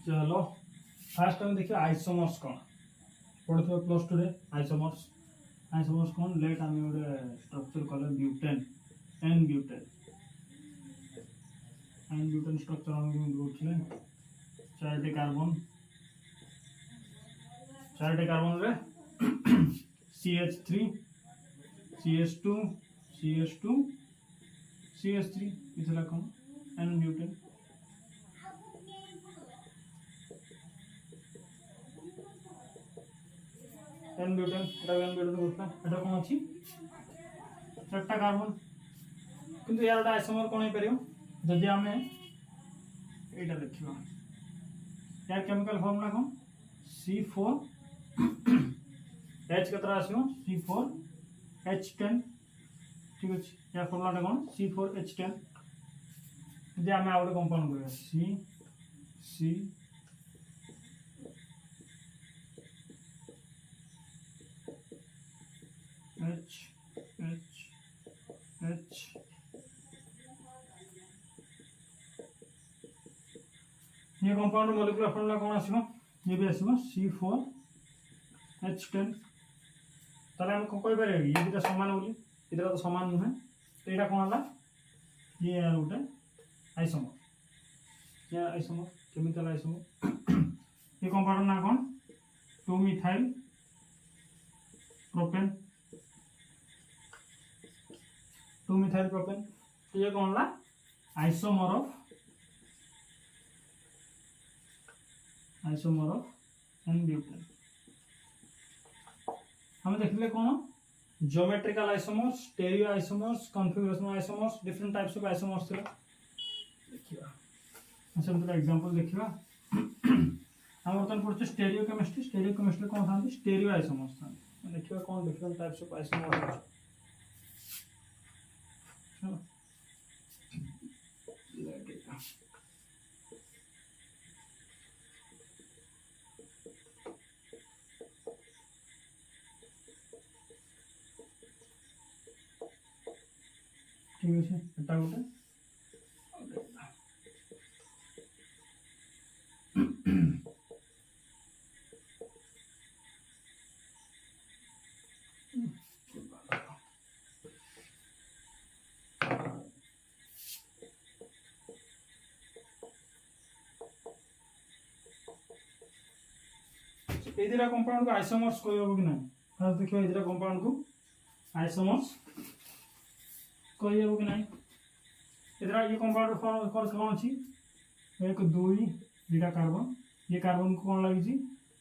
चलो फास्ट हम देखिए आइसोमर्स कौन पढ़ुवा प्लस टू रे आइसोमर्स कौन लेट आम गोटे स्ट्रक्चर कले ब्यूटेन एन ब्यूटेन स्ट्रक्चर आम बोलते चार कार्बन रे CH3 CH2 CH2 CH3 इथला कौन एन ब्यूटेन एन ब्यूटेन बोलता एटा कौन अच्छी चार्टा कार्बन किंतु यार आइसोमर कौन हो जदि आम यहाँ देखा यार केमिकल फॉर्मूला कौन C4 H कतरा आसो C4H10 ठीक अच्छे यार फॉर्मूला कौन C4H10 जदि आम आ गए कंपाउंड कर C H ये कंपाउंड मॉलिक्यूलर फॉर्मूला कौन आसो ये भी आसो C4H10 ताले हम कोई पारे ये दुटा समान बोली इधर तो समान नुहे तो यहाँ कौन है ये यार गोटे आइसोमर या आइसोमर केमिकल आइसोमर ये कंपाउंड ना कौन 2 मिथाइल प्रोपेन तो ये कौन ला आइसोमर ऑफ एन ब्यूटेन हम देखले कौन geometrical isomers stereo isomers configurational isomers different types of isomers थिला देखिबा अच्छा तो एग्जांपल देखिबा हम वर्तमान पढ़ते स्टेरियो केमिस्ट्री कौन था स्टेरियो आइसोमर्स था देखिबा कौन डिफरेंट टाइप्स ऑफ आइसोमर्स चलो ठीक अच्छे एटा गोटे ये कंपाउंड को आइसोमर्स कह कि ना फास्ट देखिए ये कंपाउंड को आइसोमर्स कह कि ना इधर ये कंपाउंड कौन अच्छी 1 2 2टा कार्बन ये कार्बन को कौन लगी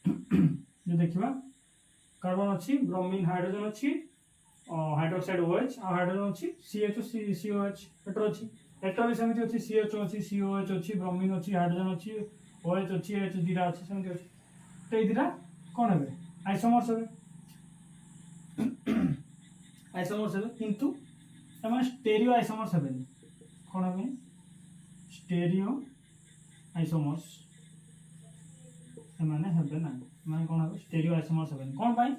ये देखा कार्बन अच्छी ब्रोमीन हाइड्रोजन अच्छी हाइड्रोक्साइड OH और हाइड्रोजन अच्छी COH एटर अच्छी एटर भी सेमती अच्छी CH अच्छी COH अच्छी ब्रोमीन अच्छी हाइड्रोजन अच्छी OH अच्छी H दुटा अच्छी सेमती अच्छी तो ये कौन है आइसोमर्स हे किंतु एम स्टेरियो आइसोमर्स हे कौन है स्टेरियो आइसोमर्स एमाने हेबे ना माने कौन है स्टेरियो आइसोमर्स हेबे कौन पाई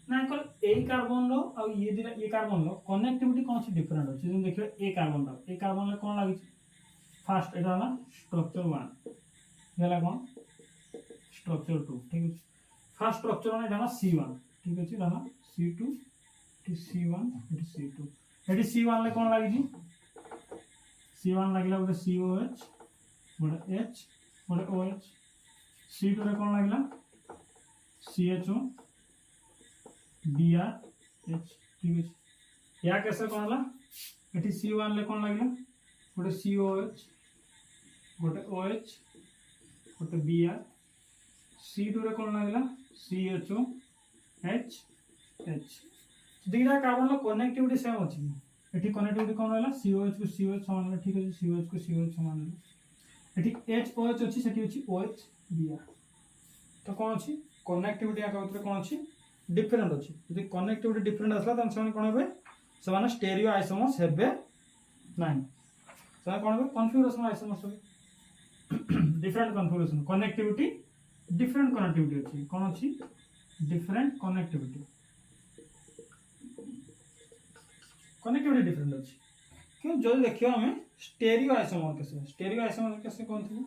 ना ए कार्बन रो आ ये कार्बन रो कनेक्टिविटी कौन सी डिफरेंट अछि जे देखियो ए कार्बन रे कौन लागि फर्स्ट एटा ना स्ट्रक्चर 1 येला कौन स्ट्रक्चर 2 ठीक है फर्स्ट स्ट्रक्चर ने डाना C1 ठीक है Dana C2 T C1 T C2 eighty C1 ले कौन लागि C1 लागिला गोटे COH गोटे H गोटे OH C2 रे कौन लागिला CHO BR H ठीक है या कैसे कौन ला एटी C1 ले कौन लागिला गोटे COH गोटे OH गोटे BR C2 रे कौन लागिला CHO H H दुटा कार्बन रो कनेक्टिविटी सेम अछि एठी कनेक्टिविटी कौन होला COH को COH समान होला ठीक अछि COH को COH समान होला एठी HOH अछि सेठी अछि OH Br तो कौन अछि कनेक्टिविटी या कवित्र कौन अछि डिफरेंट अछि यदि कनेक्टिविटी डिफरेंट असला त समान कोन हेबे समान स्टेरियो आइसोमर्स हेबे नाही समान कोन हेबे कॉन्फ़िगरेशनल आइसोमर्स हेबे different configuration connectivity different connectivity अछि कौन अछि डिफरेंट कनेक्टिविटी डिफरेंट अछि क्यों जो देखियो हमें स्टेरियो आइसोमर कैसे कौन थी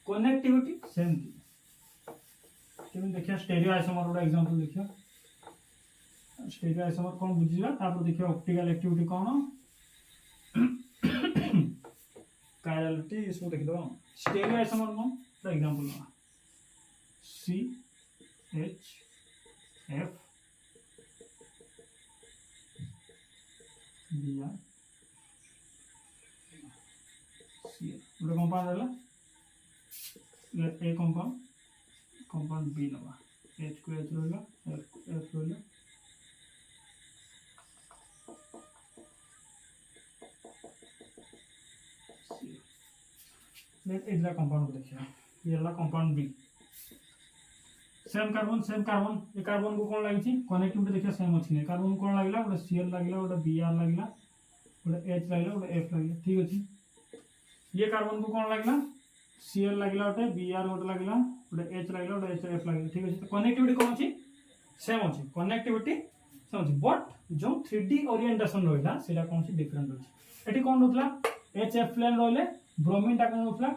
कनेक्टिविटी सेम देखिए स्टेरियो आइसोमर गोटे एग्जांपल देखिए स्टेरियो आइसोमर कौन बुझिबा तापर देखिए ऑप्टिकल एक्टिविटी कौन कायरलिटी इसको देखि दो स्टेरियो आइसोमर कौन for example C H F B R C गोटे कंपाउंड रहला ए कंपाउंड बी नवा एच को एच रहला एफ को एफ रहला इधर कंपाउंड को देखिए ये वाला कंपाउंड बी सेम कार्बन ये कार्बन को कौन लगी कनेक्टिविटी देखिए सेम अच्छी नहीं कार्बन कौन लगला गोटे सीएल लगला गोटे बीआर लगला गोटे एच लगला गोटे एफ लगला ठीक अच्छे ये कार्बन को कौन लगला सीएल लगला गोटे बीआर गोटे लगला गोटे एच लगला गोटे एच एफ लगला ठीक अच्छे तो कनेक्टिविटी कौन अच्छी सेम अच्छी कनेक्टिविटी सेम अच्छी बट जो 3D ओरिएंटेशन रहा है कौन सी डिफरेंट अच्छे ये कौन रोला एच एफ प्लेन रही ब्रोमीन टा कौन रोला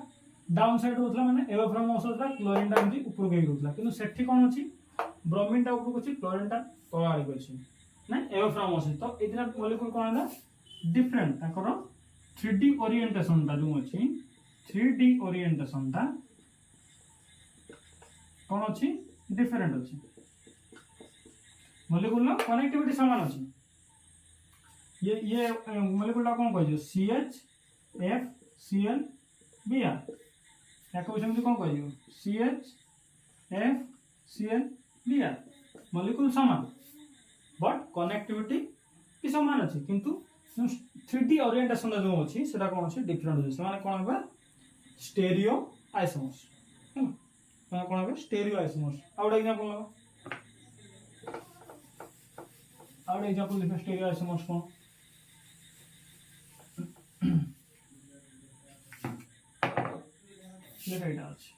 डाउन साइड रोला माने एवोफ्रम औषध क्लोरीन टा एमती ऊपर गई रोला किंतु सेठी कौन अच्छी ब्रोमीन टा ऊपर अच्छी क्लोरीन टा तळ आड़ी अछि ना एवोफ्रम औषध तो इतना मॉलिक्यूल कौन है डिफरेंट ताकर 3D ओरिएंटेशन टा जो अछि 3D ओरिएंटेशन टा कौन अछि डिफरेंट अछि मॉलिक्यूल ना कनेक्टिविटी समान अछि ये मॉलिक्यूल टा कौन कहजो CH F Cl Br याको सेमती कौन कहजो CH F Cl Br molecule समान बट कनेक्टिविटी भी समान अछि किंतु 3D ओरिएंटेशन जो अछि सेटा कौन अछि डिफरेंट अछि माने कौन होबा स्टेरियो आइसोमर्स माने कौन होबा स्टेरियो आइसोमर्स आउट एग्जांपल देखो स्टेरियो आइसोमर्स कौन ये राइट आज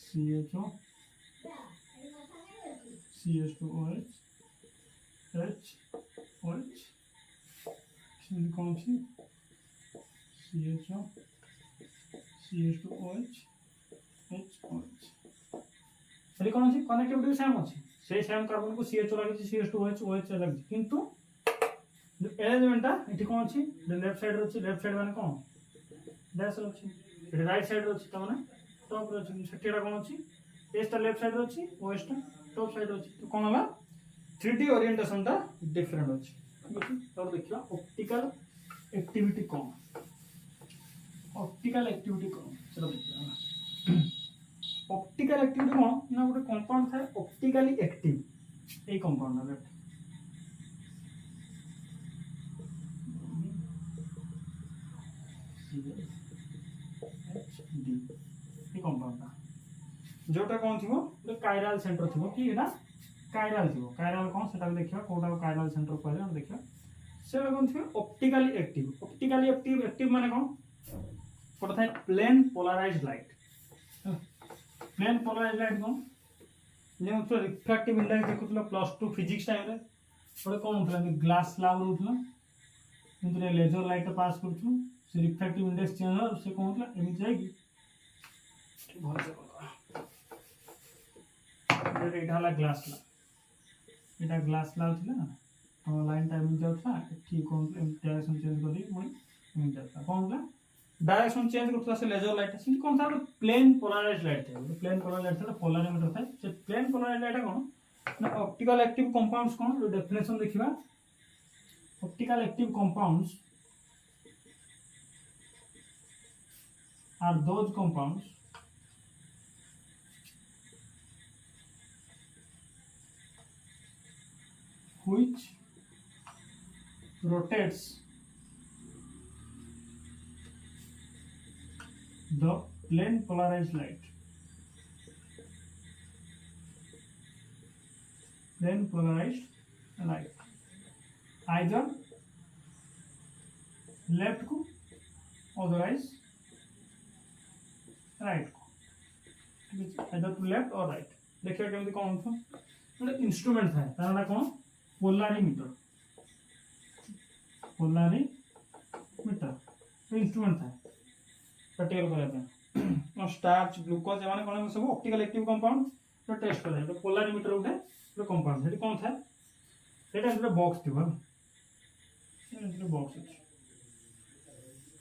CHO CH2OH H OH कौन सी CHO CH2OH H OH ये कौन सी कनेक्टिविटी सेम अछि से सेम कार्बन को CHO लगी CH2OH OH लगी किंतु जो एलिमेंटा एठी कौन अछि लेफ्ट साइड अछि लेफ्ट साइड माने कौन डैश अछि एठी राइट साइड अछि त माने टॉप रे अछि सेठीरा कौन अछि एस टा लेफ्ट साइड रे अछि OH टा टॉप साइड रे अछि तो कौन होला 3D ओरिएंटेशन टा डिफरेंट अछि ठीक अछि तो देखिया ऑप्टिकल एक्टिविटी कौन ऑप्टिकल एक्टिविटी कौन चलो देखिया ऑप्टिकल एक्टिविटी कौन ना गोटे कंपाउंड थाए ऑप्टिकली एक्टिव ए कंपाउंड ना ए कंपाउंड ना जोटा कौन थिबो गोटे कायरल सेंटर थिबो कि एटा कायरल थिबो कायरल कौन सेटा देखिया कोटा कायरल सेंटर कहले हम देखिया से कौन थिबो ऑप्टिकली एक्टिव माने कौन कोटा थाए plane polarized light plane polarized light कौन जे तो रिफ्रैक्टिव इंडेक्स देखुतला +2 फिजिक्स टाइम रे ओरे कौन होतला कि ग्लास स्लैब होतला इंतरे लेजर लाइट पास करथु से रिफ्रैक्टिव इंडेक्स चेंज हो से कौन होतला एमि जायगी बहुत से ये एटा ग्लास स्लैब एटा ग्लास स्लैब थिला तो लाइन टाइम जाउथला ठीक कौन डायरेक्शन चेंज करी मुई एमि जाता कौन होतला डायरेक्शन चेंज करता से लेजर लाइट से कौन था प्लेन पोलराइज्ड लाइट है प्लेन पोलराइज्ड लाइट था पोलरिमीटर था से प्लेन पोलराइज्ड लाइट कौन ना ऑप्टिकल एक्टिव कंपाउंड्स कौन जो डेफिनेशन देखिबा optical active compounds are those compounds which rotates the plane polarized light either left को otherwise right को either to left or right देखिए केमती कौन होता है इंस्ट्रूमेंट था तार ना कौन पोलारीमीटर इंस्ट्रूमेंट था प्रैक्टिकल करने स्टार्च ग्लूकोज एमाने कोन सब ऑप्टिकल एक्टिव कंपाउंड तो टेस्ट करे तो पोलारीमीटर उठे कंपाउंड सेठी कोन था सेटा एक बॉक्स थी बॉक्स अच्छी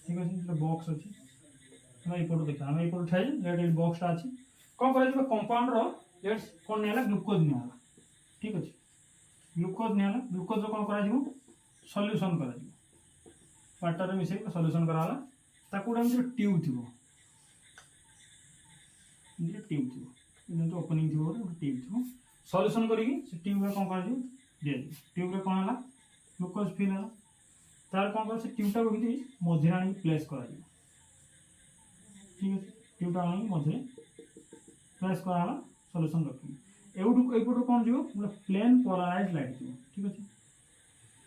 ठीक अच्छे बॉक्स अच्छी हम एपट देखा हम एपट ठाई लेट बॉक्सटा अच्छी कौन कर कंपाउंड रेट कौन नहीं ग्लूकोज निला ठीक अच्छे ग्लूकोज निला ग्लूकोज कौन कर सल्यूशन कर वाटर में मिसेक सल्यूशन कराला ताकू ट्यूब थी ट्यूब थी ओपनिंग थी ट्यूब थी सल्यूशन करी ट्यूब कौन कर दिया ट्यूब रे कौन है ग्लूकोज फिल है तार कौन कर ट्यूबटा को मझे आनी प्लेस कर ठीक है ट्यूबटा आनी मझे प्लेस कराला सल्यूशन रखी एपटू कौन जो गोटे प्लेन पोलराइज लाइट थी ठीक अच्छे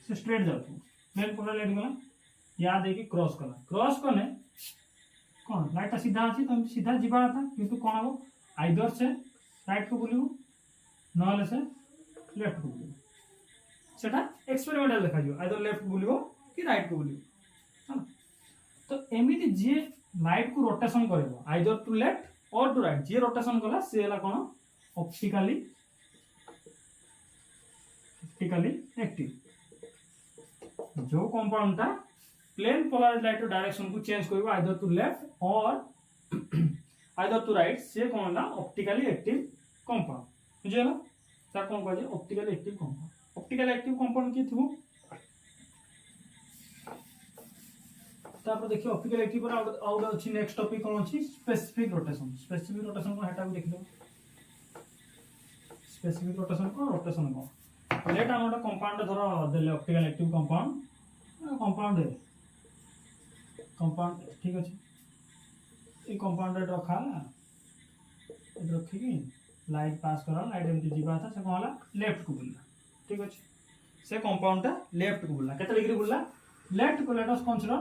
से स्ट्रेट जाऊ प्लेन पोलराइज लाइट गला या देखिए क्रॉस कले कौन लाइटा सीधा अच्छी तो सीधा जीवा था किंतु कौन हम आइदर से राइट को बुलू ना से लेफ्ट को बुलू सेटा एक्सपेरिमेंटल देखा जो आइदर लेफ्ट को बुलू कि राइट को बुलू तो एमिति जे लाइट को रोटेशन करेबो either to left or to right जे रोटेशन कला से हला कोन ऑप्टिकली एक्टिव जो कंपाउंड था प्लेन पोलराइज लाइट डायरेक्शन को चेंज करिबो either to left or either to right से कोन ला ऑप्टिकली एक्टिव कंपाउंड बुझेला ता कोन कहजे optically active compound optically active compound की थु तापर देखिए ऑप्टिकल एक्टिव पर आउट अछि नेक्स्ट टॉपिक कोन अछि स्पेसिफिक रोटेशन को हेटा भी देखिलो स्पेसिफिक रोटेशन को लेट हम कंपाउंड धरो देले ऑप्टिकल एक्टिव कंपाउंड ठीक अच्छे ये कंपाउंड रखा रखी लाइट पास करा लाइट एमती जीवा था से कौन लेफ्ट को बुलला ठीक अच्छे से कंपाउंडटा लेफ्ट को बुलला केते डिग्री बुलला लेफ्ट को लेट अस कंसीडर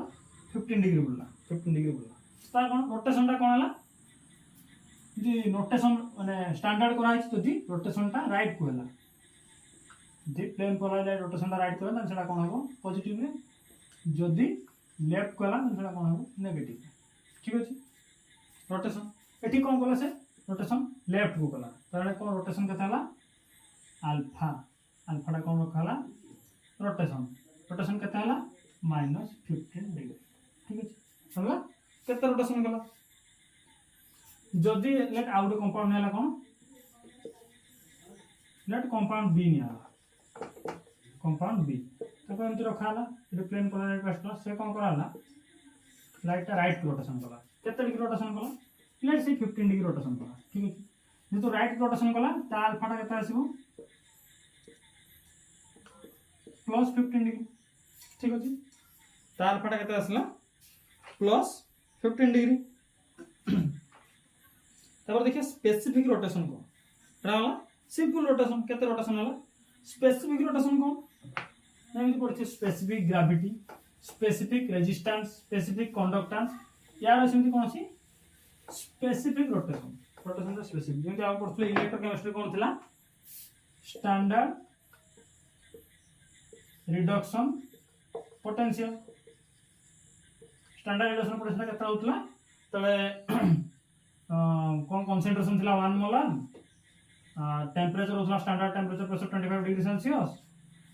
15 डिग्री बुलला तार कोन रोटेशनटा कोन हला जी रोटेशन माने स्टैंडर्ड करा है तो जी रोटेशनटा राइट को हला जी प्लेन पोलराइज रोटेशनटा राइट को हला सेटा कोन हो पॉजिटिव में जदी लेफ्ट को हला सेटा कोन हो नेगेटिव ठीक अछि रोटेशन एठी कोन कला से रोटेशन लेफ्ट को कला तारे कोन रोटेशन केता हला अल्फाटा कोन रखला रोटेशन केता हला -15 डिग्री ठीक अछि समझला केते रोटेशन कला जदी लेट आउट कंपाउंड नेला कोन लेट कंपाउंड बी निया कंपाउंड बी तो एमती रखाला ये प्लेन पोलराइज पास्टला से कोन कराला लाइट राइट रोटेशन कला केते डिग्री रोटेशन कला लेट से 15 डिग्री रोटेशन कला ठीक अछि जे तो राइट रोटेशन कला ता अल्फाटा केते आसीबो +15 डिग्री ठीक अछि ता अल्फाटा केते आसला +15 डिग्री तब देखिए स्पेसिफिक रोटेशन को रहला सिंपल रोटेशन केते रोटेशन हला स्पेसिफिक रोटेशन को एमती पड़छ specific gravity specific resistance specific conductance यार सेमती कोन अछि स्पेसिफिक रोटेशन का स्पेसिफिक जेमती हम पढ़थले इलेक्ट्रोकेमिस्ट्री कोन थिला standard reduction potential standard reduction potential केता होतला तले कौन कंसंट्रेशन थिला 1 मोलार टेम्परेचर होतला standard temperature pressure 25 degree Celsius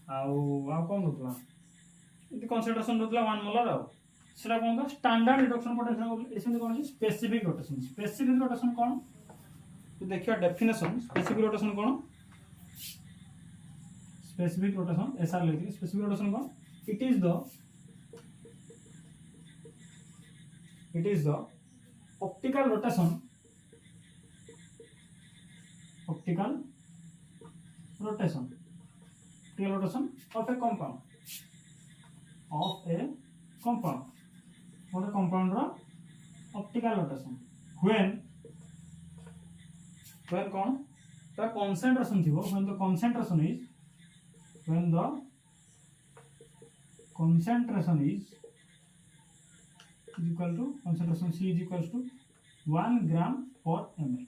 आउ कौन होतला इति कंसंट्रेशन होतला 1 मोलार आ सेटा कौन का स्टैंडर्ड रिडक्शन पोटेंशियल एसेंट कौन अछि स्पेसिफिक रोटेशन कौन तो देखियो डेफिनेशन स्पेसिफिक रोटेशन कौन स्पेसिफिक रोटेशन एसआर लिखि स्पेसिफिक रोटेशन कौन it is the optical rotation of a compound what a compound optical rotation when कौन the concentration थी when the concentration is equal to concentration C is equals to 1 gram per ml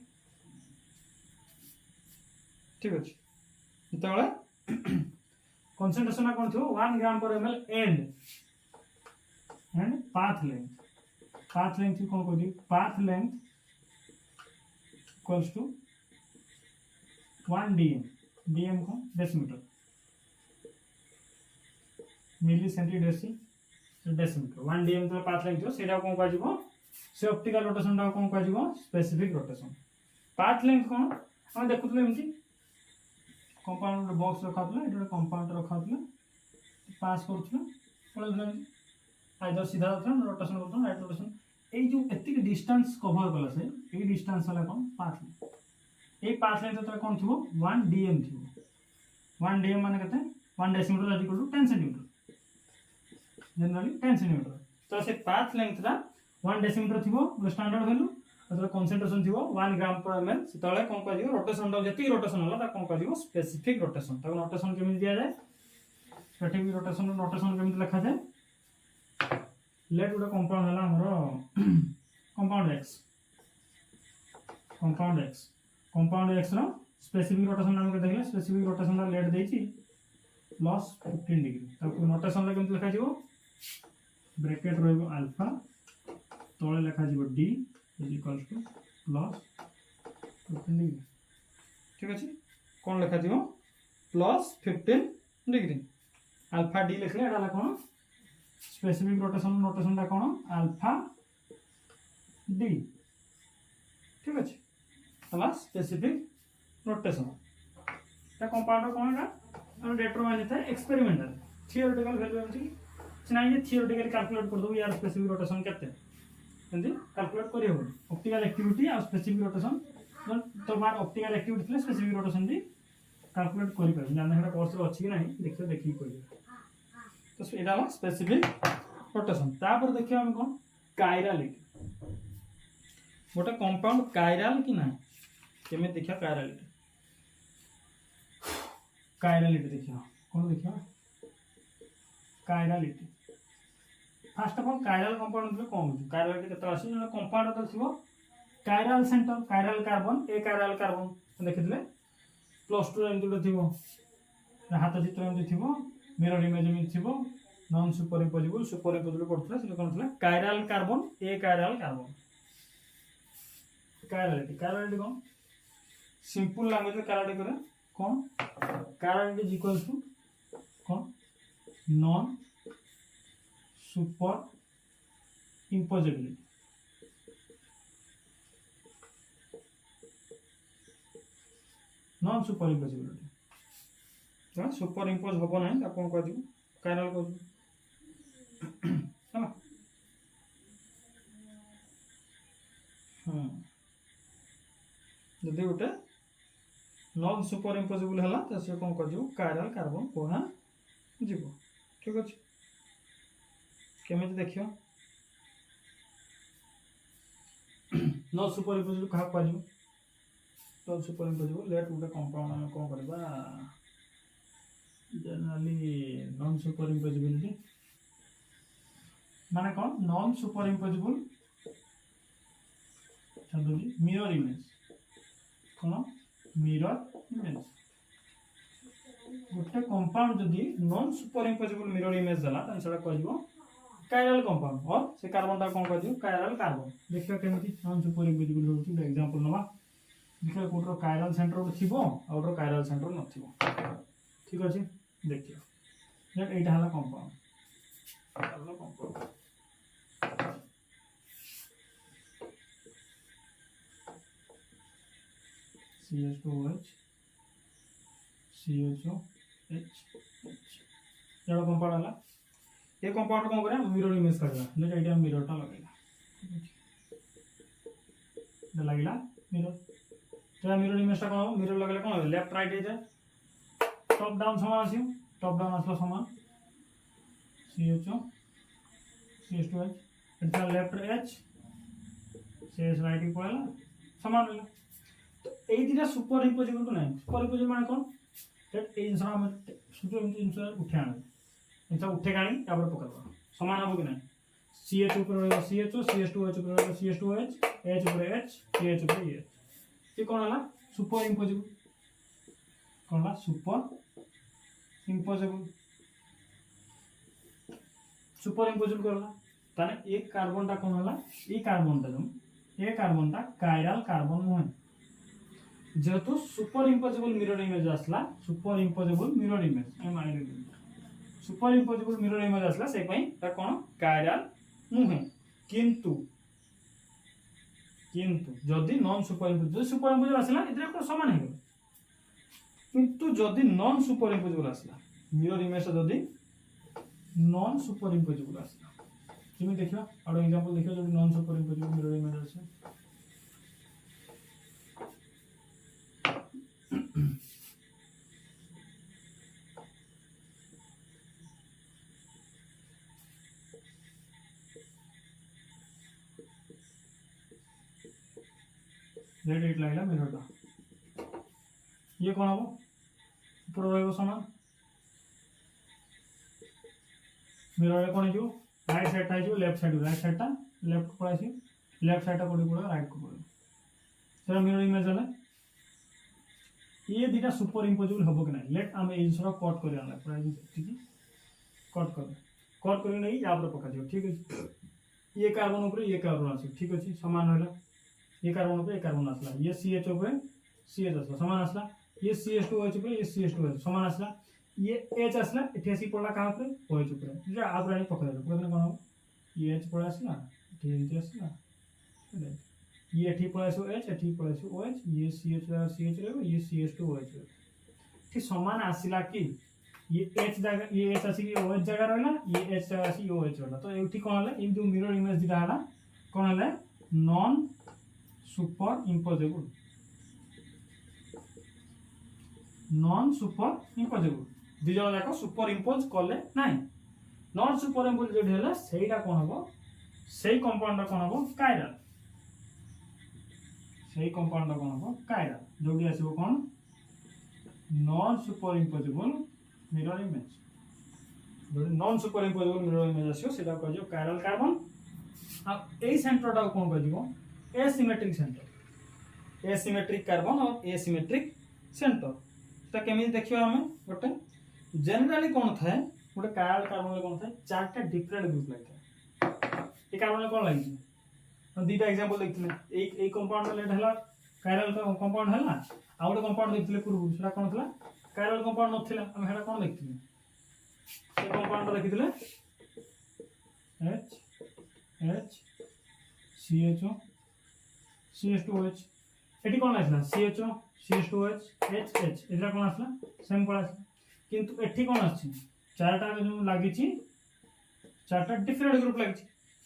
ठीक अछि जेतबेले concentration कौन थो 1 ग्राम पर ml and path length कौन कर दी path length equals to 1 dm कौन decimetre milli centi decimetre 1 dm तो पाथ लेंथ सेटा कौन कह जिवो से ऑप्टिकल रोटेशन टा कौन कह जिवो स्पेसिफिक रोटेशन पाथ लेंथ कौन हम देखुतले एमती कंपाउंड बॉक्स रखातला एटा कंपाउंड रखातला पास करथला पळला आइदर सीधा रोटेशन करथला राइट रोटेशन ए जो एतिक डिस्टेंस कवर कला से ए डिस्टेंस वाला कौन path length a path length तो कौन थिबो 1 dm थिबो 1 dm माने कते 1 decimetre is equal to 10 centimetre generally 10 centimetre तो से पाथ लेंथ रा 1 डेसीमीटर थिबो स्टैंडर्ड वैल्यू अथवा कंसंट्रेशन थिबो 1 ग्राम पर ml सेतले कोन कह दियो रोटेशन दा जति रोटेशन होला ता कोन कह दियो स्पेसिफिक रोटेशन ता रोटेशन केमिति दिया जाय स्पेसिफिक रोटेशन केमिति लिखा जाय लेट उडा कंपाउंड हला हमरो कंपाउंड x रो स्पेसिफिक रोटेशन नाम के देखले स्पेसिफिक रोटेशन दा लेट देछि प्लस 15 डिग्री ता रोटेशन ला केमिति लिखा जिवो ब्रैकेट रहइबो अल्फा तळे लिखा जिवो d is equals to plus 15 degree ठीक अछि कोन लिखा जिवो प्लस 15 डिग्री अल्फा d लिखले एटा ला कोन स्पेसिफिक रोटेशन टा कोन अल्फा d ठीक अछि हला स्पेसिफिक रोटेशन ता कंपाउंड कोन एटा हम डिटरमाइन था एक्सपेरिमेंटल थियोरेटिकल वैल्यू अछि चिना ये थियोरेटिकल कैलकुलेट कर दो यार स्पेसिफिक रोटेशन केते एंदी कैलकुलेट करियो ऑप्टिकल एक्टिविटी और स्पेसिफिक रोटेशन तो बार ऑप्टिकल एक्टिविटी थे स्पेसिफिक रोटेशन भी कैलकुलेट करि पर जाने हेटा कोर्स रे अछि कि नहीं देखियो देखि करियो तो एटा ला स्पेसिफिक रोटेशन तापर देखियो हम कोन कायरालिटी गोटे कंपाउंड कायराल कि ना केमे देखियो कायरालिटी देखियो कोन देखियो chirality first of all chiral compound कौन हो कायरालिटी केते आसी जने कंपाउंड तो थिबो कायरल सेंटर कायरल कार्बन ए कायरल कार्बन देखितले प्लस 2 एमती थिबो हाथ चित्र एमती थिबो मिरर इमेज में थिबो नॉन सुपरइम्पोजेबल पड़थला से कोन थला कायरल कार्बन ए कायरल कार्बन कायरालिटी कौन सिंपल लैंग्वेज में कायरालिटी करे कौन कायरालिटी इज इक्वल्स टू कौन नॉन सुपर इम्पोजेबिलिटी नॉन सुपर इम्पोजेबिलिटी तो सुपर इम्पोज होबो नहीं आप कौन कह दियो कायरल कह दियो जदि गोटे नॉन सुपर इम्पोजेबल हला तो से कौन कह दियो कायरल कार्बन कोहा जीवो ठीक अछि केमिति देखियो नॉन सुपर इम्पोजेबल कहा कह दियो नॉन सुपर इम्पोजेबल लेट गोटे कंपाउंड हम कोन करबा जनरली नॉन सुपर इम्पोजेबिलिटी माने कौन नॉन सुपर इम्पोजेबल चंदुली मिरर इमेज कौन मिरर इमेज गोटे कंपाउंड जदि non superimposable mirror image दला त सेटा कहजिवो कायरल कंपाउंड और से कार्बन ता कोन कहजिवो कायरल कार्बन देखियो केमिति नॉन सुपर इम्पोजेबल होची एग्जांपल नवा देखियो कोटरो कायरल सेंटर थिबो और कायरल सेंटर नथिबो ठीक अछि देखियो लेट एटा हला compound chiral compound CH2OH CHOH एटा कंपाउंड हला ये कंपाउंड कोन करे मिरर इमेज करला ले एटा मिरर टा लगेला ठीक लागला मिरर तो मिरर इमेज टा कोन मिरर लगले कोन लेफ्ट राइट हे जाय टॉप डाउन समान आसी टॉप डाउन आसला समान CHO CH2H एटा लेफ्ट H CH राइट पळला समान होला तो एई दिना सुपर इम्पोजेबल को नाही सुपर इम्पोजेबल माने कोन दैट ए इंसान हम सुपर इंसान उठे आने इंसान उठे गाणी तापर पकड़बा समान हो कि नाही CH ऊपर रहबा CHO CH2H ऊपर रहबा CH2H H ऊपर H CH ऊपर H ये कोन हला सुपर इम्पोजेबल कोन हला सुपर इम्पोजेबल सुपर इम्पोजेबल करला ताने एक कार्बन टा कोन होला ए कार्बन टा कायरल कार्बन नुहे जेहेतु सुपर इम्पोजेबल मिरर इमेज आसला super imposable mirror image super imposable mirror image आसला से पई ता कोन कायरल नुहे किंतु जदि non super imposable super imposable आसला इतरे को समान है किंतु जदि नॉन सुपर इम्पोजेबल आसला मिरर इमेज जदि नॉन सुपर इम्पोजेबल आसला किमे देखियो और एग्जांपल देखियो जदि non superimposable mirror image আছে रेड एट लागला मिरर टा ये कौन हम ऊपर रहिबो समान मिरर कौन जो राइट साइड टा जो लेफ्ट साइड टा लेफ्ट को आसी लेफ्ट साइड टा कोडी पड़ा राइट को पड़ा तेरा मिरर इमेज है ये दिटा सुपर इम्पोजेबल हबो कि नहीं लेट हम ए सरा कट कर आला प्राइस ठीक कट कर नहीं या पर पका दियो ठीक है ये कार्बन ऊपर ये कार्बन आसी ठीक अछि समान होला ये कार्बन ऊपर ये कार्बन आसला ये CH ऊपर CH आसला समान आसला ये CH2OH ऊपर ये CH2OH समान आसला ये H आसला एठी आसी पडला कहां पे OH ऊपर जे आप रानी पकड़ लो कोन कोन ये H पडा आसला एठी एंटी आसला ये एठी पडा आसो H एठी पडा आसो OH ये CH रहबो ये CH2OH ठीक समान आसिला कि ये H जगह ये H आसी OH जगह रहला ये H जगह आसी OH रहला तो एठी कोन हला इन जो मिरर इमेज दिटा हला कोन हला नॉन सुपर इम्पोजेबल दी जण जाक सुपर इम्पोज कले नाही नॉन सुपर इम्पोज जे होला सेटा कोन हबो सेही कंपाउंड कोन हबो कायरल जोडी आसीबो कोन non superimposable mirror image जोडी non superimposable mirror image आसीबो सेटा कहजो कायरल कार्बन आ ए सेंटर टा कोन कहजो एसिमेट्रिक कार्बन और एसिमेट्रिक सेंटर तो केमी देखियो हमें गोटे जनरली कोन थाए गोटे कायरल कार्बन ले कोन थाए चारटा डिफरेंट ग्रुप लागे ए कार्बन ले कोन लागी हम दीटा एग्जांपल देखथिले एक कंपाउंड ले हला कायरल कंपाउंड हला आ गोटे कंपाउंड देखथिले पूर्व सेटा कोन थला कायरल कंपाउंड नथिला हम हेडा कोन देखथिले से कंपाउंड देखिथिले H CHO CH2OH एटी कोन आसला CHO CH2OH H एटा कोन आसला सेम कोन आसला किंतु एठी कोन आछि चारटा जो लागि छि चारटा डिफरेंट ग्रुप लागि छि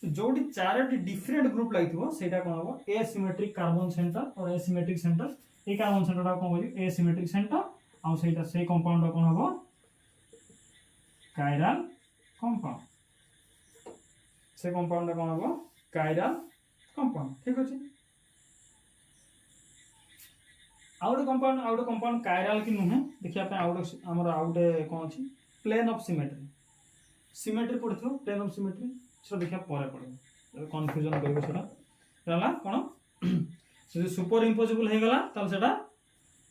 जोडी चारटी डिफरेंट ग्रुप लागिथबो सेटा कोन हबो एसिमेट्रिक कार्बन सेंटर और एसिमेट्रिक सेंटर ए कार्बन सेंटर टा कोन होई एसिमेट्रिक सेंटर आ सेटा से कंपाउंड कोन हबो कायरल कंपाउंड से कंपाउंड कोन हबो कायरल कंपाउंड ठीक अछि आउट कंपाउंड कायरल की नुहे देखिया पे आउट हमर आउट कोन अछि प्लेन ऑफ सिमेट्री पड़थो प्लेन ऑफ सिमेट्री से देखिया परे पड़े कंफ्यूजन करबो सेटा रहला कोन से सुपर इम्पोजेबल हे गला तब सेटा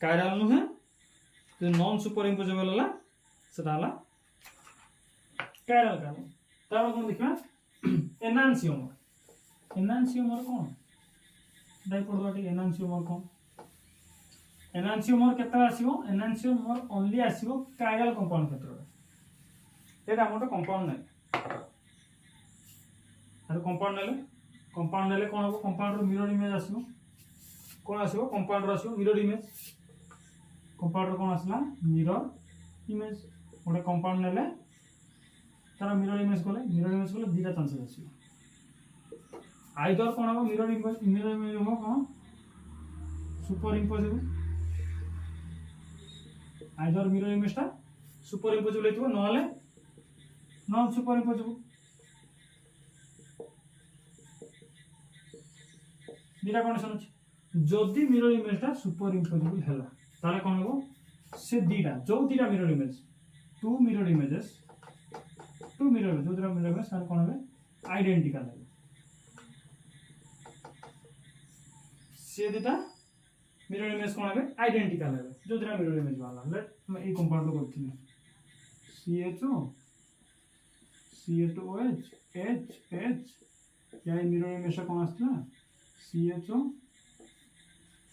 कायरल नुहे जे नॉन सुपर इम्पोजेबल होला सेटा हला कायरल कार्बन तब कोन देखिया एनांसियोमर कोन दाइ पड़बाटी एनांसियोमर कोन एनांसियोमर केता आसीबो एनांसियोमर ओनली आसीबो कायरल कंपाउंड क्षेत्र एटा मोटो कंपाउंड नै अरे कंपाउंड नेले कोन हबो कंपाउंड रो मिरर इमेज आसीबो कोन आसीबो कंपाउंड रो आसीबो मिरर इमेज कंपाउंड रो कोन आसला मिरर इमेज ओटा कंपाउंड नेले तार मिरर इमेज कोले दीटा चांसेस आसीबो आइदर कोन हबो मिरर इमेज हो कोन superimposable either mirror image टा सुपर इम्पोजेबल हेतु नले नॉन सुपर इम्पोजेबल दीटा कंडीशन अछि जदी मिरर इमेज टा सुपर इम्पोजेबल हैला ताले कोन हो से दीटा जो दीटा mirror image two mirror images जो दीटा मिरर इमेज सान कोन होबे आइडेंटिकल है से दीटा मिरर इमेज कोन होबे आइडेंटिकल है जो दीटा मिरर इमेज वाला लेट हम ए कंपाउंड को करथिले CHO CA2OH H H या मिरर इमेज कौन आसला CHO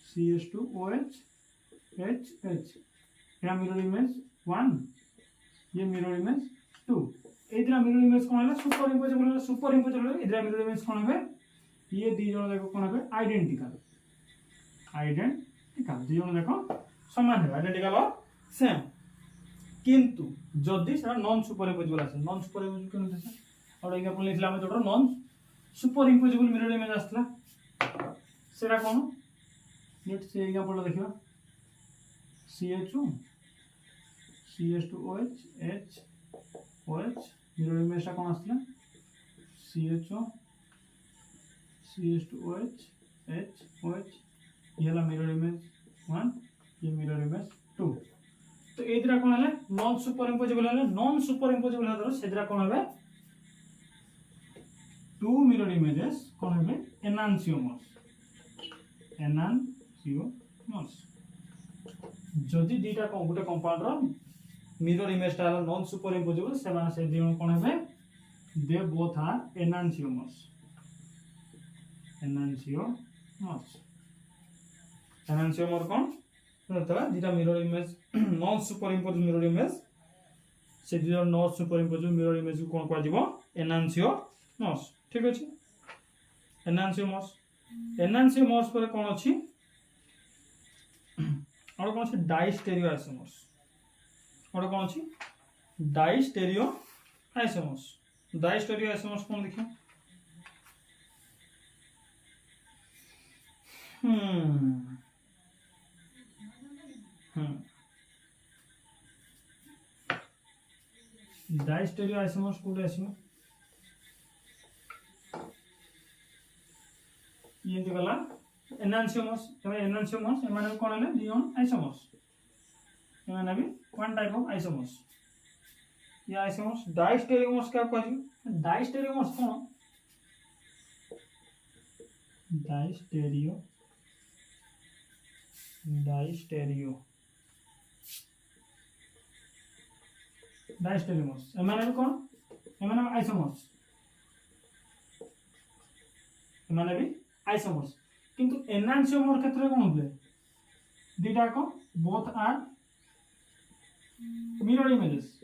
CH2OH H H या मिरर इमेज 1 ये मिरर इमेज 2 इधर मिरर इमेज कौन है सुपर इम्पोज इधर मिरर इमेज कौन है ये दी जन देखो कौन है आइडेंटिकल दी जन देखो समान है आइडेंटिकल और सेम किंतु जदि से नॉन सुपर इम्पोजेबल आसे नॉन सुपर इम्पोजेबल केन होते और एग्जांपल लिखला हम जोटा non superimposable mirror image आसला सेरा कोन लेट से एग्जांपल देखिबा CHO CH2OH H OH mirror image ता कोन आसला CHO CH2OH H OH ये ला मिरर इमेज 1 ये मिरर इमेज 2 तो एदिरा कोन है नॉन सुपर इम्पोजेबल है तो सेदिरा कोन है टू मिरर इमेजेस कोन है एनांसियोमर्स जदि दीटा गोटे कंपाउंड रो मिरर इमेज ता नॉन सुपर इम्पोजेबल से माने से दिन कोन है दे बोथ आर एनांसियोमर्स एनांसियोमर कोन मतलब दीटा mirror image non superimpose mirror image से दीटा non superimpose mirror image को कोन दिबो एनांसियोमर्स ठीक अछि एनांसियोमर्स पर कोन अछि और कोन अछि डाइस्टेरियो आइसोमर्स कोन देखियो डाइस्टेरियो आइसोमर्स कोड आसीबो ये गला एनांसियोमर्स एमाने कोन है दियोन आइसोमर्स एमाने भी वन टाइप ऑफ आइसोमर्स ये आइसोमर्स डाइस्टेरियोमर्स क्या कहजी डाइस्टेरियोमर्स कोन डाइस्टेरियोमर्स एमाने कोन एमाने आइसोमर्स किंतु एनांसियोमर क्षेत्र में कोन होले दीटा को बोथ आर मिरर इमेजेस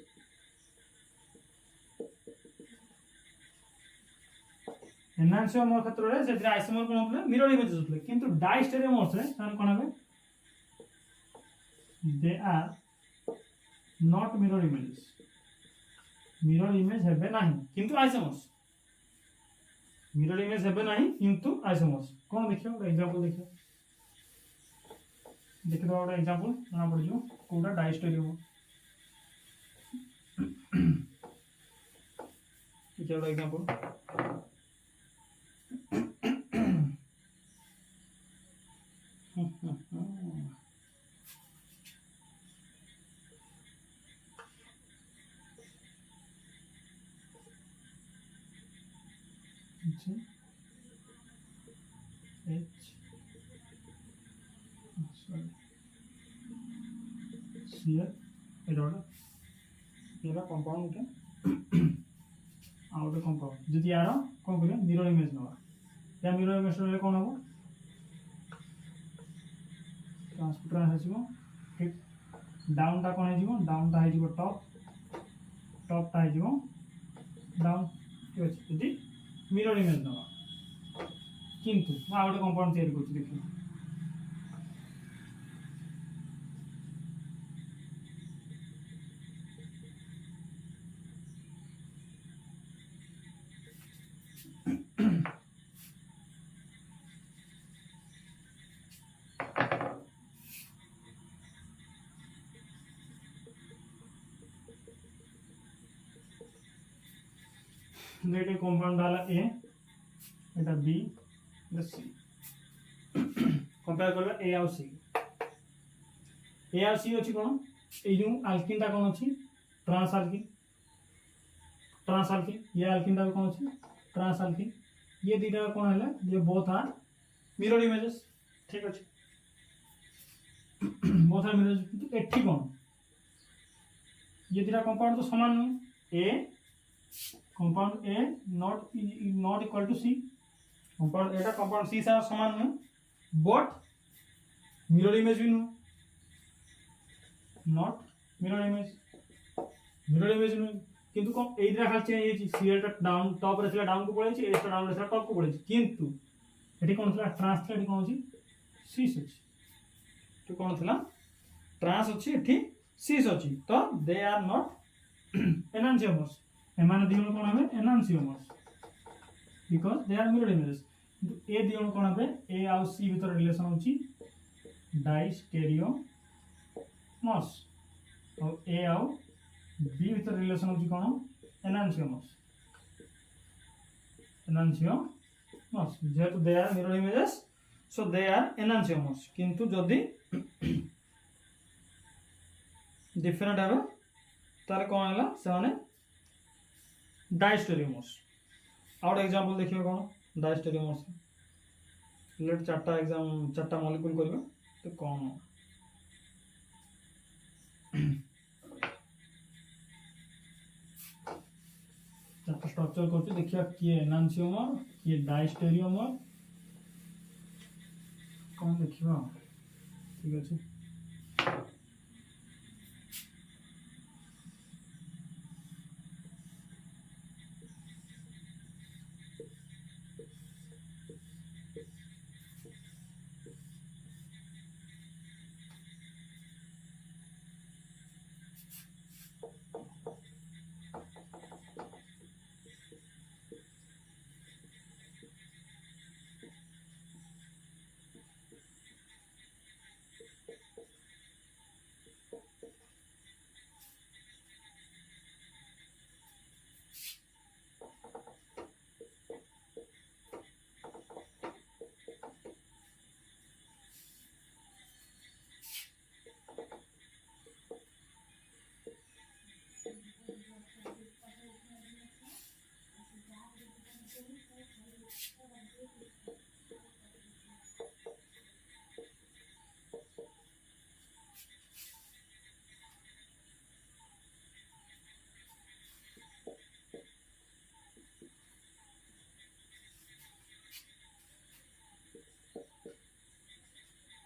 एनांसियोमर क्षेत्र रे से आइसोमर कोन होले मिरर इमेजेस होले किंतु डाइस्टेरियोमर्स रे तान कोन होबे they are not mirror image हेबे नहीं किंतु आइसोमर्स मिरर इमेज हेबे नहीं किंतु आइसोमर्स कोन देखियो एग्जांपल देखियो देखियो और एग्जांपल ना पड़ जो कोडा डाइस्टेरियोमर देखियो और एग्जांपल कंपाउंड के आउट कंपाउंड जदि यार कोन करिया मिरर इमेज नवा या मिरर इमेज रे कोन हो ट्रांसपोर्टर आसीबो ठीक डाउन ता कोन आइजिबो डाउन ता आइजिबो टॉप ता आइजिबो डाउन ठीक अछि जदि मिरर इमेज नवा किंतु आउट कंपाउंड तैयार करछि देखियो देखिए कंपाउंड डाला ए एटा बी एटा सी कंपेयर करबा ए और सी अछि कोन ए जो अल्किन ता कोन अछि ट्रांस अल्किन ये अल्किन ता कोन अछि ट्रांस अल्किन ये दीटा कोन हला ये बोथ आर मिरर इमेजेस ठीक अछि बोथ आर मिरर एठी कोन ये दुटा कंपाउंड तो समान नुहे A compound A not equal to C compound एटा कंपाउंड सी साथ समान नुहे बट मिरर इमेज भी नुहे नॉट मिरर इमेज नुहे किंतु कौन एइदरा खाली चेंज होई सीएल टा डाउन टॉप रे थिला डाउन को पळेछि एस टा डाउन रे थिला टॉप को पळेछि किंतु एठी कोन थिला ट्रांस थिला एठी कोन अछि सीस अछि तो कोन थिला ट्रांस अछि एठी सीस अछि तो दे आर नॉट एनांसियोमर्स एमाने दियोन कोन हबे enantiomers because they are mirror images किंतु ए दियोन कोन हबे ए आ सी भीतर रिलेशन अछि डाइस्टेरियोमर्स और ए आ बी भीतर रिलेशन होची कोन एनांसियोमर्स जेहेतु they are mirror images so they are enantiomers किंतु जदि डिफरेंट है तार कौन है से माने डाइस्टेरियोमर्स आउट एग्जांपल देखियो कोन डाइस्टेरियोमर्स लेट चारटा मॉलिक्यूल करबा तो कौन चारटा स्ट्रक्चर करछु देखिया किए एनांसियोमर किए डाइस्टेरियोमर कौन देखियो ठीक अछि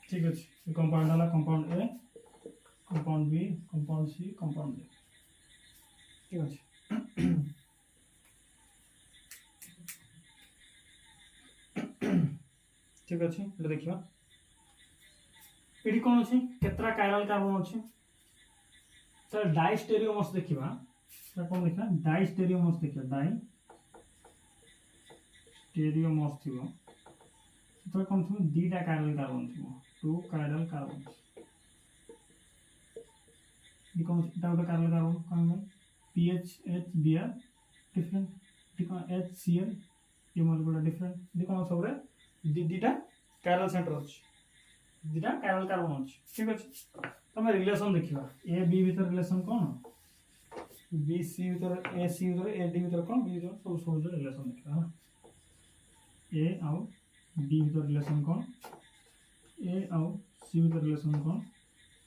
ठीक अच्छे कंपाउंड है compound A compound B compound C compound D ठीक अच्छे ठीक अच्छे देखिए ये कौन अच्छी केतरा कायरल कार्बन अच्छे तो डाइस्टेरियोमर्स देखा कौन देखा डाइस्टेरियोमर्स देखा डाइस्टेरियोमर्स थी तो कौन थी दीटा कायरल कार्बन थी 2 कायरल कार्बन ये कौन गोटे कायरल कार्बन कौन PHH Br डिफरेंट HCl ये मोलेक्युल डिफरेंट ये कौन सब रे दीटा कायरल सेंटर अच्छे दीटा कायरल कार्बन अच्छे ठीक अच्छे तमें रिलेशन देखा ए बी भीतर रिलेशन कौन बी सी भीतर ए सी भीतर ए डी भीतर कौन बी भीतर सब सब रिलेशन देखा ए आउ बी भीतर रिलेशन कौन ए आउ सी भीतर रिलेशन कौन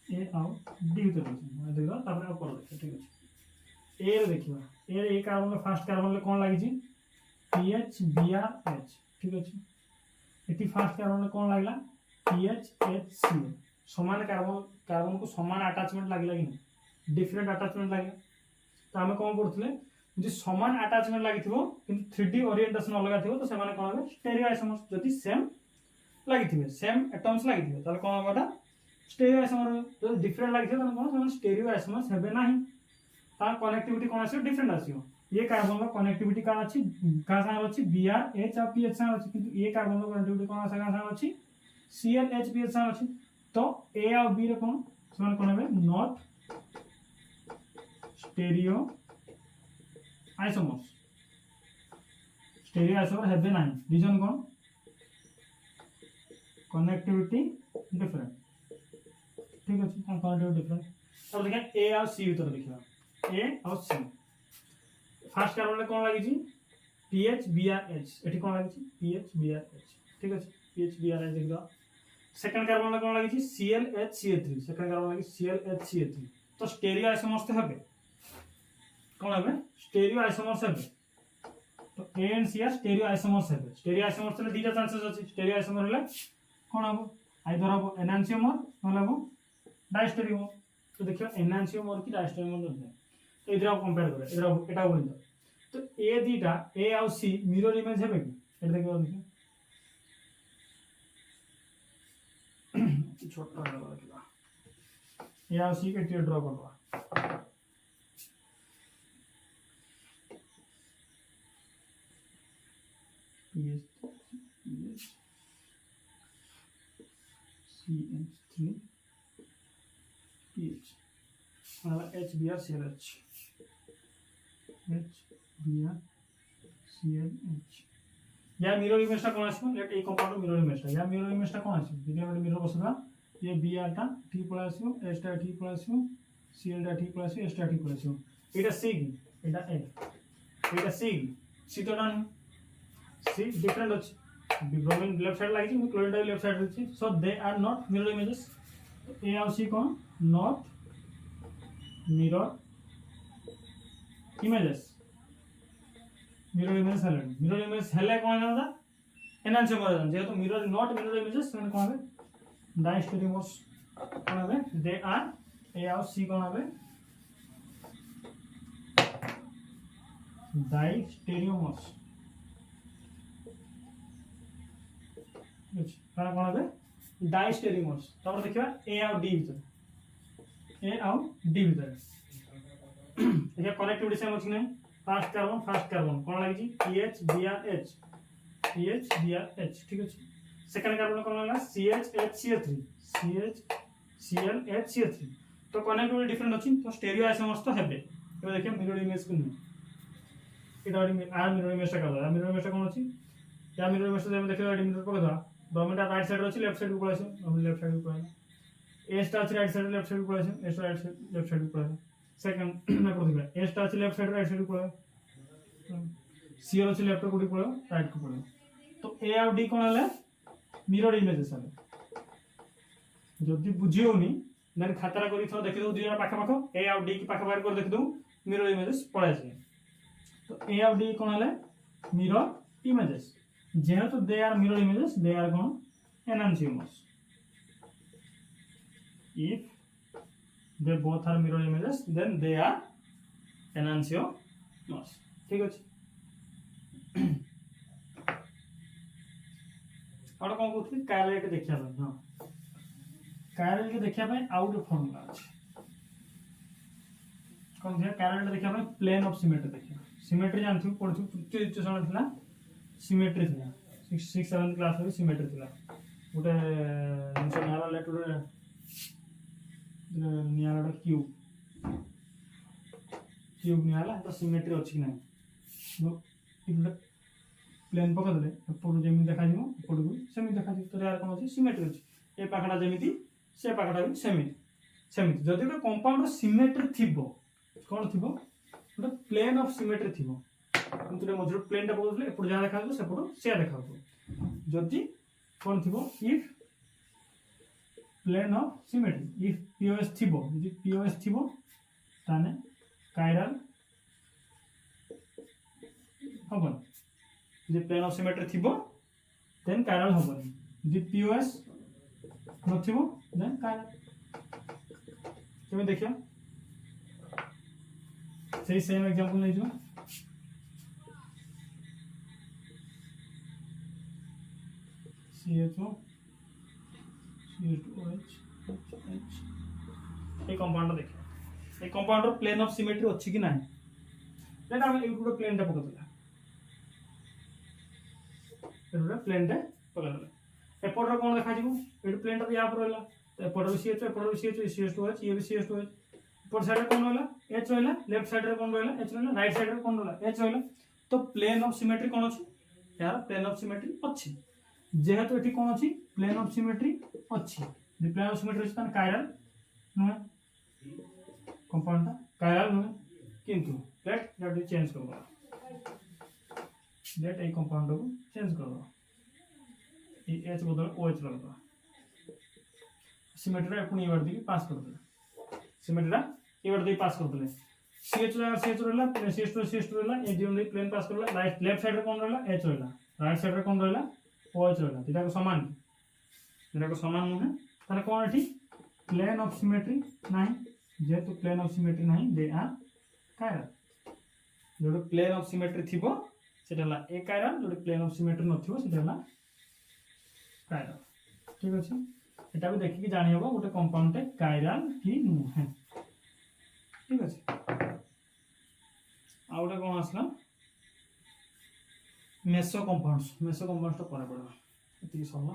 ए आउ डी भीतर रिलेशन देखा तापर ऊपर देखा ठीक अच्छे ए रे देखा ए कार्बन फर्स्ट कार्बन ले कौन लागि पीएच बीआरएच ठीक अच्छे एटी फर्स्ट कार्बन कौन लगला PHHCl समान कार्बन को समान अटैचमेंट लगला कि डिफरेंट अटैचमेंट लगे तो आम कौन पढ़ुले जो समान अटैचमेंट लगी किंतु 3D ओरिएंटेशन अलग थी तो से कौन हे स्टेरियो आइसोमर्स जदि सेम लगी सेम एटम्स लगी ताले कौन होगा स्टेरियो आइसोमर जो डिफरेंट लगी कौन से स्टेरियो आइसोमर्स हेबे नाही तार कनेक्टिविटी कौन आसीबो डिफरेंट आसीबो ये कार्बन रो कनेक्टिविटी का अछि का संग अछि BrH और PH संग अछि किंतु ये कार्बन रो कनेक्टिविटी कौन संग अछि ClHPH संग अछि तो A और B रे कौन समान कौन हेबे not stereo isomers stereo isomer हेबे नाही रीजन कौन कनेक्टिविटी डिफरेंट ठीक अछि कनेक्टिविटी डिफरेंट अब देखिए A और C भीतर देखिबा A और C फर्स्ट कार्बन कौन लगी PH BrH एठी कौन लगी PH BrH ठीक अछि PH BrH देख दो सेकंड कार्बन कौन लगी ClHCl3 सेकंड कार्बन लगी ClHCl3 तो स्टेरियो आइसोमर्स तो हेबे कौन है स्टेरियो आइसोमर्स है। तो A and C are stereo isomers है। स्टेरियो आइसोमर्स ले दीटा चांसेस अछि। स्टेरियो आइसोमर ले कौन हम आइदर हम एनांसियोमर नले हम डायस्टेरियोमर। तो देखियो एनांसियोमर की डायस्टेरियोमर होते तो इधर आप कंपेयर करे इधर एटा बोल दो। तो ए दीटा ए और सी मिरर इमेज है कि एटा देखियो देखियो छोटा वाला ए और सी के टी ड्रा करवा CH3 PH HBr CLH HBr CLH या मिरर इमेजटा कोन आछो लेट ए कंपाउंड मिरर इमेजटा या मिरर इमेजटा कोन आछो देखिए हम मिरर बसला ये Br टा ठीक पळे आछो S टा ठीक पळे आछो Cl टा ठीक पळे आछो S टा ठीक पळे आछो एटा C एटा A एटा C तो डन C डिफरेंट अछि ब्रोमीन लेफ्ट साइड लागी छी क्लोरीन टा लेफ्ट साइड अछि so they are not mirror images. तो A और C कोन not mirror images. Mirror image हेले कोन है एनांसियोमर जेहेतु मिरर नॉट मिरर इमेजेस कोन है डायस्टेरियोमर्स कोन है दे आर ए और सी कोन है डायस्टेरियोमर्स कोन है डायस्टेरियोमर्स। तब देखिबा ए और डी भीतर ए और डी भीतर देखिए कनेक्टिविटी सेम अछि नै फर्स्ट कार्बन कोन लागि छी पीएच बीआरएच पीएच बीआरएच ठीक अछि। सेकंड कार्बन कोन लगा CHHCl3 CHClHCl3 तो कनेक्टिविटी डिफरेंट अछि तो स्टेरियो आइसोमर्स तो हेबे। तो देखिए मिरर इमेज को नहीं एटा आर मिरर इमेज का करा मिरर इमेज कोन अछि या मिरर इमेज से देखियो एडी मिरर पकड़ा डोमेटा राइट साइड अछि लेफ्ट साइड को पळे अछि हम लेफ्ट साइड को पळे एस टा अछि राइट साइड लेफ्ट साइड को पळे अछि S right side left side को पळे सेकंड ना को देखा एस टा अछि लेफ्ट साइड राइट साइड को पळे सी अछि लेफ्ट को पळे राइट को पळे। तो ए और डी कोन हले मिरर इमेजेस हले जदी बुझियोनी देन खातरा करी थो देखि दउ दुइरा पाखा पाखो ए और डी की पाखा पाखा कर देखि दउ मिरर इमेजेस पळे छै। तो ए और डी कोन हले मिरर इमेजेस जेहेतु they are mirror images they are कोन enantiomers. If they both are mirror images then they are enantiomers ठीक अछि। और कोन कहथि कायरल के देखिया भाई हां कायरल के देखिया भाई आउट फार्मूला अछि कोन जे कायरल के देखिया भाई प्लेन ऑफ सिमेट्री देखिया सिमेट्री जानथि पढथि तृतीय चरण थिला सिमेट्री थिला 6 7 क्लास रे सिमेट्री थिला गोटे जिंस नाला लेटर नियाला क्यूब नियाला तो सिमेट्री अछि कि नै प्लेन पका दले एपड जेमी देखा जिवो एपड को सेमी देखा जिवो तो यार कोन अछि सिमेट्री अछि ए पाखडा जेमिति से पाखडा भी सेमी जदि तो कंपाउंड सिमेट्री थिबो कोन थिबो गोटे प्लेन ऑफ सिमेट्री थिबो किंतु मझर प्लेन टा पकदले एपड जा देखा जिवो सेपड से देखा जिवो जदि कोन थिबो if plane of symmetry if POS थिबो यदि पीओएस थिबो ताने कायरल हबन यदि प्लेन ऑफ सिमेट्री थिबो देन कायरल हबन यदि पीओएस नथिबो देन कायरल तुम देखियो सही सेम एग्जांपल नै जो CHO CH2OH ए कंपाउंड देखियो A compound plane of symmetry अछि कि नाही लेट हम एगुडो प्लेन टा पकतला एगुडो प्लेन टा पकतला एपटर कोन देखा जिवो एड प्लेन टा या पर रहला तो एपटर CH CH2OH ये भी CH2OH ऊपर साइड कोन रहला H रहला लेफ्ट साइड रे कोन रहला H रहला राइट साइड रे कोन रहला H रहला तो प्लेन ऑफ सिमेट्री कोन अछि यार प्लेन ऑफ सिमेट्री अछि जेहेतु एठी कोन अछि प्लेन ऑफ सिमेट्री अछि जे प्लेन ऑफ सिमेट्री अछि तन कायरल नुहे कंपाउंड कायरल नुहे किंतु लेट चेंज करबा लेट ए कंपाउंड को चेंज करबा ए H बदल OH लगबा सिमेट्री रे पुनी वर्ड दी पास कर दे सिमेट्री रे ए वर्ड दी पास कर दे CH रहा CH रहला CH2 रहला ए दी प्लेन पास करला राइट लेफ्ट साइड रे कोन रहला H रहला राइट साइड रे कोन रहला OH रहला एटा को समान नुहे ताले कोन एठी प्लेन ऑफ सिमेट्री नाही जेतु प्लेन ऑफ सिमेट्री नाही दे आर कायरल जो प्लेन ऑफ सिमेट्री थिबो सेटाला ए कायरल जो प्लेन ऑफ सिमेट्री नथिबो सेटाला कायरल ठीक अछि एटा भी देखि कि जानि हबो गोटे कंपाउंड टे कायरल कि नुहे ठीक अछि आ गोटे कोन आसला मेसो कंपाउंड्स तो परे पड़ो एति सरला।